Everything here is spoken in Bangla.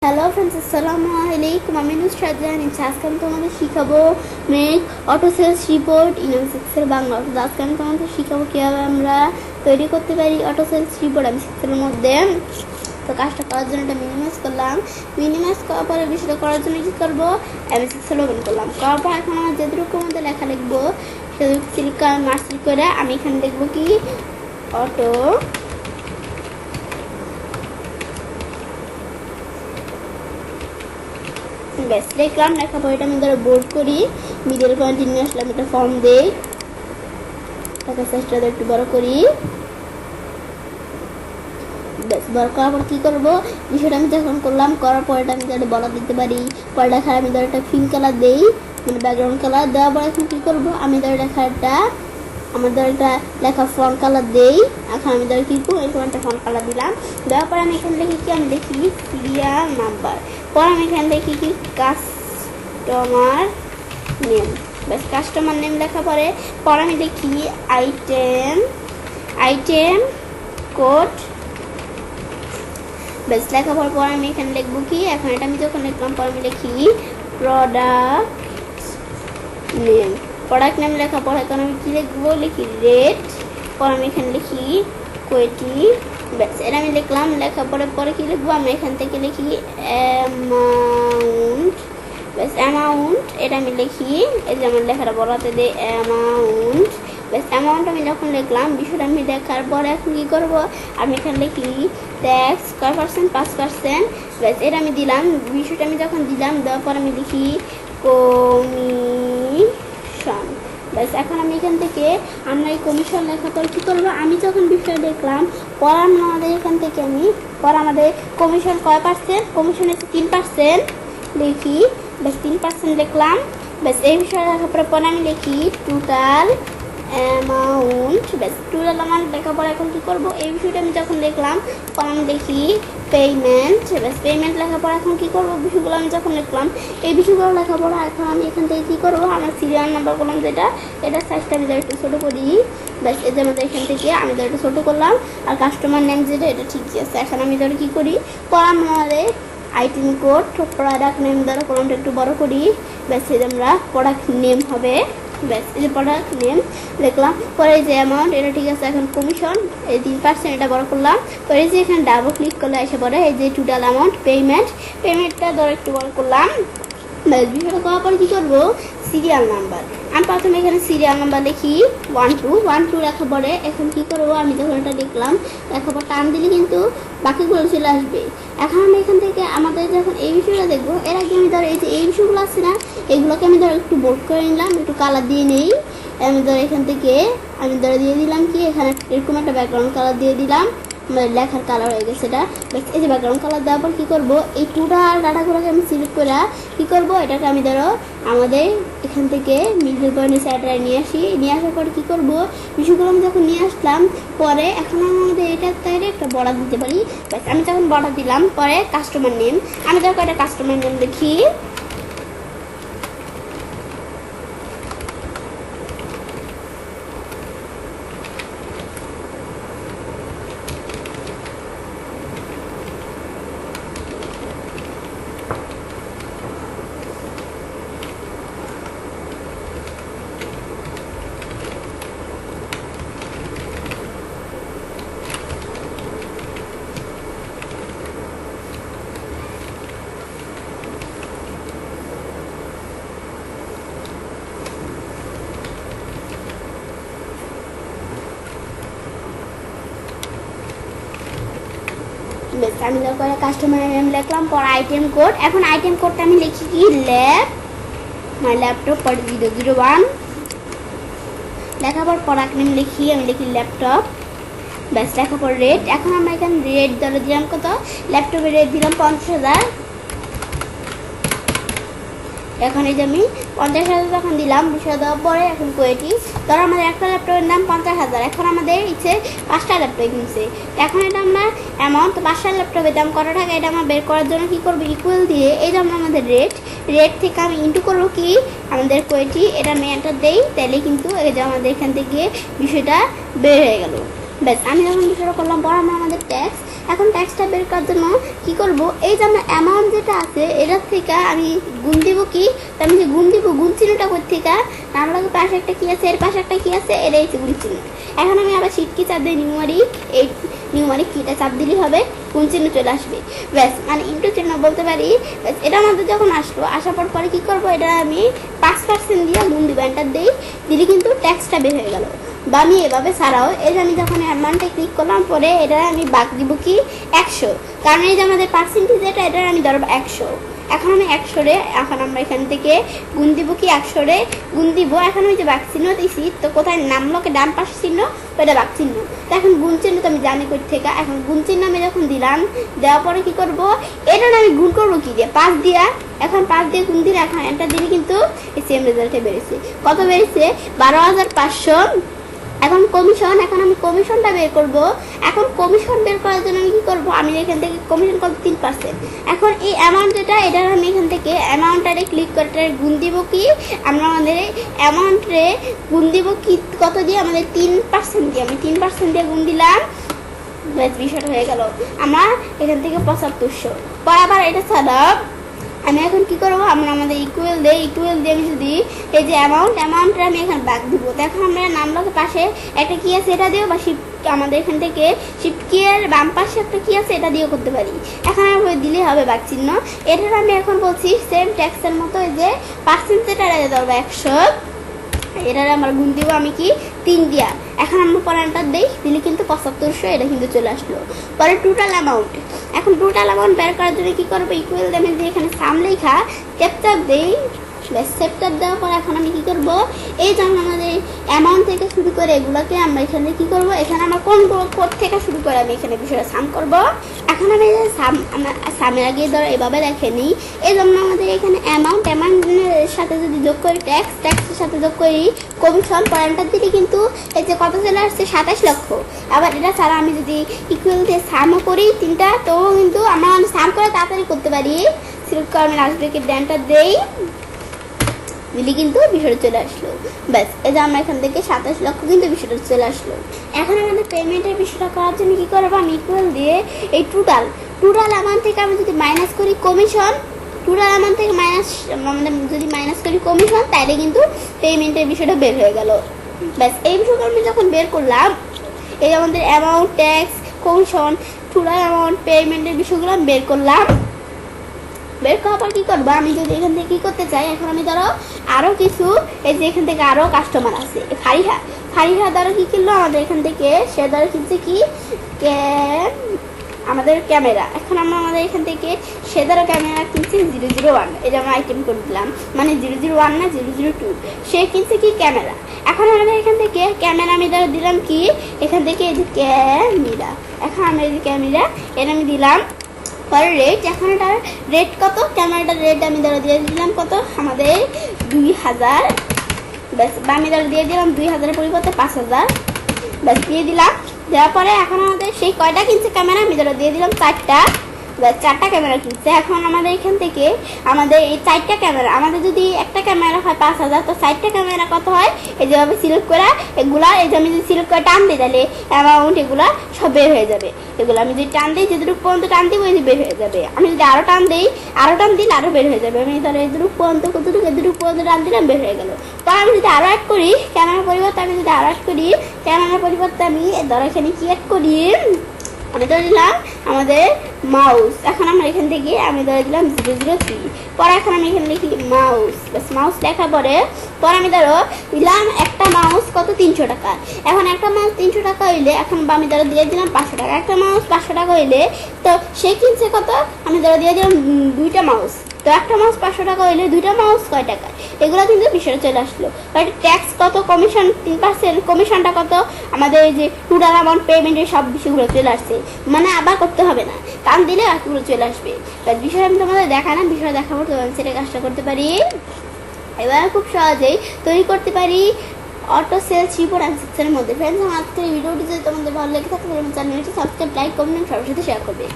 হ্যালো ফ্রেন্ডস, আসসালামু আলাইকুম। আমি নুসরাত জাহান। আজকে আমি তোমাদের শিখাবো make auto sales report in এর বাংলা। আজকে আমি তোমাদের শিখাবো কীভাবে আমরা তৈরি করতে পারি অটো সেলস রিপোর্ট আমি সিক্সেলের মধ্যে। তো কাজটা করার জন্য এটা মিনিমাইজ করলাম। মিনিমাইজ করার পরে বিষয়টা করার জন্য কী করবো, আমি সিক্সেল ওপেন করলাম। করার পর এখন আমার যেটুকু মধ্যে লেখা লিখবো সেটুকু সিলেক্ট করে মার্ক করে আমি এখানে লিখবো কি অটো ব্যাস লিখলাম। লেখার পর এটা আমি ধরো বোল্ড করি, মিডল পয়েন্ট নিয়ে আসলাম, এটা ফর্ম দেই, টাকা সাইজটা একটু বড় করি। ব্যাস বড় করার পর কী করবো, বিষয়টা আমি যখন করলাম, করার পর এটা আমি ধরো বলা দিতে পারি। পরে লেখার আমি ধরো একটা ফিল কালার দেই, মানে ব্যাকগ্রাউন্ড কালার দেওয়ার পর এখন কী করবো, আমি ধরো লেখাটা আমার ধরো একটা লেখা ফন্ট কালার দেই। এখন আমি ধরো কী করবো, এরকম একটা ফন্ট কালার দিলাম। দেওয়ার পরে আমি এখানে লিখি কি, আমি লিখি সিরিয়াল নাম্বার। পরে আমি এখানে লিখি কি কাস্টমার নেম। ব্যাস কাস্টমার নেম লেখা পরে আমি লিখি আইটেম কোড। ব্যাস লেখা পর আমি এখানে লিখবো কি, এখন এটা আমি যখন লিখলাম পরে আমি লিখি প্রোডাক্ট নেম লেখা পর এখন আমি কী লিখবো, লিখি রেট। পর আমি এখানে লিখি কোয়েটি। ব্যাস এটা আমি লিখলাম। লেখা পরে কী লিখবো, আমি এখান থেকে লিখি অ্যামাউন্ট। ব্যাস অ্যামাউন্ট এটা আমি লিখি, এই যে আমার লেখাটা বলাতে দিই অ্যামাউন্ট। ব্যাস অ্যামাউন্ট আমি যখন লিখলাম, বিষয়টা আমি লেখার পরে এখন কী করবো, আমি এখানে লিখি ট্যাক্স কয় পার্সেন্ট, 5%। ব্যাস এটা আমি দিলাম। বিষয়টা আমি যখন দিলাম, দেওয়ার পর আমি লিখি কমিশন। ব্যাস এখন আমি এখান থেকে আমরা এই কমিশন লেখার পর কী করবো, আমি যখন বিষয় দেখলাম পর আমাদের এখান থেকে আমি আমাদের কমিশন কয় পার্সেন্ট, কমিশন হচ্ছে 3% লিখি। ব্যাস 3% লিখলাম। ব্যাস এই বিষয়ে লেখার পরে আমি লিখি টোটাল অ্যামাউন্ট। ব্যাস টোটাল অ্যামাউন্ট লেখার পর এখন কী করবো, এই বিষয়টা আমি যখন দেখলাম পর আমি লিখি পেমেন্ট। ব্যাস পেমেন্ট লেখার পর এখন কী করবো, বিষয়গুলো আমি যখন লিখলাম এই বিষয়গুলো লেখার পর এখন আমি এখান থেকে কী করবো, আমার সিরিয়াল নাম্বার করলাম যেটা, এটার সাইজটা আমি একটু ছোটো করি। ব্যাস এই যে আমাদের এখান থেকে আমি একটু ছোটো করলাম। আর কাস্টমার নেম যেটা, এটা ঠিকই আছে। এখন আমি ধরো কী করি, পর আমাদের আইটেম কোড প্রোডাক্ট নেম দ্বারা কলমটা একটু বড় করি। ব্যাস এই যে আমরা প্রোডাক্ট নেম হবে। ব্যাস এই যে প্রোডাক্ট নেম লিখলাম। পরে যে অ্যামাউন্ট এটা ঠিক আছে। এখন কমিশন এই 3% এটা বড় করলাম। পরে যে এখানে ডাবল ক্লিক করলে এসে পড়ে এই যে টোটাল অ্যামাউন্ট পেমেন্টটা ধরো একটু বড় করলাম। ব্যাস বিষয়টা করার পর কী করবো, সিরিয়াল নাম্বার। আমি প্রথমে এখানে সিরিয়াল নাম্বার লিখি 12 লেখার পরে এখন কী করবো, আমি যখন এটা লিখলাম লেখার পর টান দিলে কিন্তু বাকিগুলো চলে আসবে। এখন আমি এখান থেকে আমাদের যখন এই বিষয়টা দেখবো, এর আগে আমি ধরো এই যে এই বিষয়গুলো আছে না, এগুলোকে আমি ধরো একটু বোল্ড করে নিলাম, একটু কালার দিয়ে নেই। আমি ধরো এখান থেকে আমি ধরো দিয়ে দিলাম কি, এখানে এরকম একটা ব্যাকগ্রাউন্ড কালার দিয়ে দিলাম, লেখার কালার হয়ে গেছে এটা। এই যে ব্যাকগ্রাউন্ড কালার দেওয়ার পর কী করবো, এই টোটাল ডাটাগুলোকে আমি সিলেক্ট করে কী করবো, এটাকে আমি ধরো আমাদের এখান থেকে মিডল পয়েন্টের সাইডে নিয়ে আসার পর কী করবো, বিষয়গুলো আমি যখন নিয়ে আসলাম পরে এখন আমাদের এটার সাইডে একটা বর্ডার দিতে পারি। ব্যাস আমি যখন বর্ডার দিলাম পরে কাস্টমার নেম, আমি যখন একটা কাস্টমার নেম দেখি বেশ আমি যখন কাস্টমার নেম লিখলাম পর আইটেম কোড। এখন আইটেম কোডটা আমি লিখি কি ল্যাপটপ 001 লেখার পর প্রোডাক্ট নেম লিখি, আমি লিখি ল্যাপটপ। ব্যাস লেখার পর রেট। এখন আমরা এখানে রেট ধরে দিলাম কত, ল্যাপটপের রেট দিলাম 50,000। এখন এই যে আমি 50,000 যখন দিলাম, বিষয় দেওয়ার পরে এখন কোয়েটি ধরো আমাদের একটা ল্যাপটপের দাম 50,000। এখন আমাদের ইচ্ছে 5টা ল্যাপটপ কিনছে। এখন এটা আমরা অ্যামাউন্ট 5টা ল্যাপটপের দাম কত টাকা এটা আমরা বের করার জন্য কী করবো, ইকুয়াল দিয়ে এই যে আমরা আমাদের রেট থেকে আমি ইন্টু করবো কি আমাদের কোয়েটি, এটা আমি এন্টার দেই, তাহলে কিন্তু এই যে আমাদের এখান থেকে বিষয়টা বের হয়ে গেল। ব্যাস আমি যখন বিষয়টা করলাম পর আমরা আমাদের ট্যাক্স এখন ট্যাক্সটা বের করার জন্য কী করব, এই যে আমার অ্যামাউন্ট যেটা আছে এটার থেকে আমি গুণ দিব কি, আমি যে গুণ দিব গুণ চিহ্নটা কোথা থেকে, আমরা পাশে একটা কী আছে, এর পাশে একটা কী আছে, এটাই হচ্ছে গুণ চিহ্ন। এখন আমি আবার শিফট কি চাপ দিই, নিউমারিক, এই নিউমারিক কিটা চাপ দিলেই হবে, গুণ চিহ্ন চলে আসবে। ব্যাস, মানে ইন্টু চিহ্ন বলতে পারি। ব্যাস, এটা আমাদের যখন আসলো, আসার পরে কী করবো, এটা আমি 5% দিয়ে গুণ দিব, এন্টার দিই, দিলে কিন্তু ট্যাক্সটা বের হয়ে গেল। বা আমি এভাবে ছাড়াও এই যে আমি যখন অ্যামাউন্টে ক্লিক করলাম, পরে এটা আমি বাদ দিব কি 100, কারণ এই যে আমাদের পার্সেন্টেজ এটা আমি ধরবো 100। এখন আমি 100 রে, এখন আমরা এখান থেকে গুণ দিব কি 100 রে গুণ দিব। এখন ওই যে বাক চিহ্ন দিয়েছি, তো কোথায় নামলোকে ডান পাশে চিহ্ন, ওইটা বাক চিহ্ন। তো এখন গুণ চিহ্ন তো আমি জানি কই থেকে, এখন গুণ চিহ্ন আমি যখন দিলাম, দেওয়ার পরে কি করব, এটা আমি গুণ করবো কি দিয়ে, 5 দিয়া। এখন 5 দিয়ে গুণ দিলে, এখন এটা দিলে কিন্তু এই সেম রেজাল্টে বেড়েছে। কত বেড়েছে, 12,500। এখন কমিশন, এখন আমি কমিশনটা বের করব। এখন কমিশন বের করার জন্য আমি কী করবো, আমি এখান থেকে কমিশন কত 3%। এখন এই অ্যামাউন্ট যেটা, এটা আমি এখান থেকে অ্যামাউন্টটারে ক্লিক করে গুণ দিব কি, আমরা আমাদের অ্যামাউন্টে গুণ দিব কি কত দিয়ে, আমাদের 3% দিয়ে, আমি 3% দিয়ে গুণ দিলাম। বেশ, বিষয়টা হয়ে গেল আমার এখান থেকে 7500। পর আবার এটা ছাড়া আমি এখন কি করবো, আমরা আমাদের ইকুয়াল দিয়ে আমি যদি এই যে অ্যামাউন্টটা আমি এখানে বাদ দিব। তো এখন আমরা নামলোকে পাশে একটা কি আছে এটা দিও, বা শিফট আমাদের এখান থেকে শিফট কি এর বাম পাশে একটা কি আছে এটা দিয়েও করতে পারি। এখন আমরা দিলে হবে বাক চিহ্ন। এটার আমি এখন বলছি সেম ট্যাক্সের মতো, এই যে পার্সেন্টেজটা ধরবো 100, এটার আমার গুণ দিব আমি কি 3 দিয়া। এখন আমরা পরেরটা দিলে কিন্তু 7500, এটা কিন্তু চলে আসলো। পরে টোটাল অ্যামাউন্ট, এখন টোটাল অ্যামাউন্ট বের করার জন্য কি করবো, ইকুয়াল দিয়ে আমি যে এখানে সাম লেখা ক্যাপচার দেই, সেপ্টার দেওয়ার পর এখন আমি কি করব, এই যেমন আমাদের অ্যামাউন্ট থেকে শুরু করে এগুলোকে আমরা এখানে কি করব, এখানে আমরা কোন কোড থেকে শুরু করে আমি এখানে বিষয়টা সাম করব। এখন আমি সামের আগে ধরো এভাবে দেখে নিই, এই জন্য আমাদের এখানে অ্যামাউন্টের সাথে যদি যোগ করি ট্যাক্সের সাথে যোগ করি কমিশন, পয়েন্টার দিলে কিন্তু এই যে কত চলে আসছে 27 লক্ষ। আবার এটা ছাড়া আমি যদি ইকুয়াল দিয়ে সামও করি তিনটা, তো কিন্তু আমরা সাম করে তাড়াতাড়ি করতে পারি। সিলেক্ট করে আমি লাস্ট ব্রেকেট ব্যান্ডটা দেই, দিলে কিন্তু বিষয়টা চলে আসলো। ব্যাস, এই যে আমরা এখান থেকে 27 লক্ষ কিন্তু বিষয়টা চলে আসলো। এখন আমাদের পেমেন্টের বিষয়টা করার জন্য কি করবো, আমি ইকুয়াল দিয়ে এই টোটাল অ্যামাউন্ট থেকে আমি যদি মাইনাস করি কমিশন, টোটাল অ্যামাউন্ট থেকে আমাদের যদি মাইনাস করি কমিশন, তাইলে কিন্তু পেমেন্টের বিষয়টা বের হয়ে গেল। ব্যাস, এই বিষয়টা আমি যখন বের করলাম, এই আমাদের amount, tax, commission, total amount, পেমেন্টের বিষয়গুলো আমি বের করলাম। বের করার পর কী করবো, আমি যদি এখান থেকে কী করতে চাই, এখন আমি ধরো আরও কিছু, এই যে এখান থেকে আরও কাস্টমার আছে, ফারিহা ধরো কী কিনলো আমাদের এখান থেকে, সে ধরো কিনছে কি আমাদের ক্যামেরা। এখন আমরা আমাদের এখান থেকে সে ধরো ক্যামেরা কিনছে 001, এই যে আমরা আইটেম করে দিলাম, মানে 001 না 002, সে কিনছে কি ক্যামেরা। এখন আমাদের এখান থেকে ক্যামেরা আমি ধরো দিলাম কি, এখান থেকে এই যে ক্যামেরা, এখন আমরা এই যে ক্যামেরা এটা আমি দিলাম। পরে রেট, এখন এটার রেট কত, ক্যামেরাটার রেট আমি ধরো দিয়ে দিলাম কত, আমাদের 2000। ব্যাস, বা আমি ধরো দিয়ে দিলাম 2000-এর পরিবর্তে 5000। ব্যাস, দিয়ে দিলাম। দেওয়ার পরে এখন আমাদের সেই কয়টা কিনছে ক্যামেরা, আমি ধরো দিয়ে দিলাম 4টা। ব্যাস, 4টা ক্যামেরা কিনছে। এখন আমাদের এখান থেকে আমাদের এই 4টা ক্যামেরা, আমাদের যদি একটা ক্যামেরা হয় 5000, তো 4টা ক্যামেরা কত হয়, এই যেভাবে সিলেক্ট করা এগুলা, এই যে আমি যদি সিলেক্ট করে টান দিই, তাহলে অ্যামাউন্ট এগুলা সব বের হয়ে যাবে। এগুলো আমি যদি টান দিই, যেটুকু পর্যন্ত টান দিব এই যে বের হয়ে যাবে। আমি যদি আরও টান দিই, আরও বের হয়ে যাবে। আমি ধরো এটুকু পর্যন্ত এটুকু পর্যন্ত টান দিলাম, বের হয়ে গেল। তো আমি যদি আরও অ্যাড করি ক্যামেরার পরিবর্তে, আমি ধরো এখানে কি অ্যাড করি, আমি ধরে দিলাম আমাদের মাউস। এখন আমরা এখান থেকে আমি ধরে দিলাম 003। পরে এখন আমি এখানে লিখি মাউস। বাস, মাউস লেখার পরে আমি ধরো দিলাম একটা মাউস কত 300 টাকা। এখন একটা মাউস 300 টাকা হইলে, এখন আমি ধরো দিয়ে দিলাম 500 টাকা। একটা মাউস 500 টাকা হইলে, তো সে কিনছে কত, আমি ধরো দিয়ে দিলাম 2টা মাউস। তো একটা মাউস 500 টাকা হইলে 2টা মাউস কয় টাকা, এগুলো কিন্তু বিষয়টা চলে আসলো। বাট ট্যাক্স কত, কমিশন 3%, কমিশনটা কত, আমাদের এই যে টোটাল অ্যামাউন্ট, পেমেন্টের সব বিষয়গুলো চলে আসছে, মানে আবার করতে হবে না, টান দিলে বাকিগুলো চলে আসবে। বাট বিষয় আমি তোমাদের দেখালাম, বিষয় দেখাবো তো আমি সেটা কাজটা করতে পারি। এবার খুব সহজেই তৈরি করতে পারি অটো সেল শিপ অ্যান্ড সেকশনের মধ্যে। ফ্রেন্ডস, আমার আজকের ভিডিওটি যদি তোমাদের ভালো লেগে থাকে তাহলে চ্যানেলটি সাবস্ক্রাইব, লাইক, কমেন্ট, সবার সাথে শেয়ার করবে।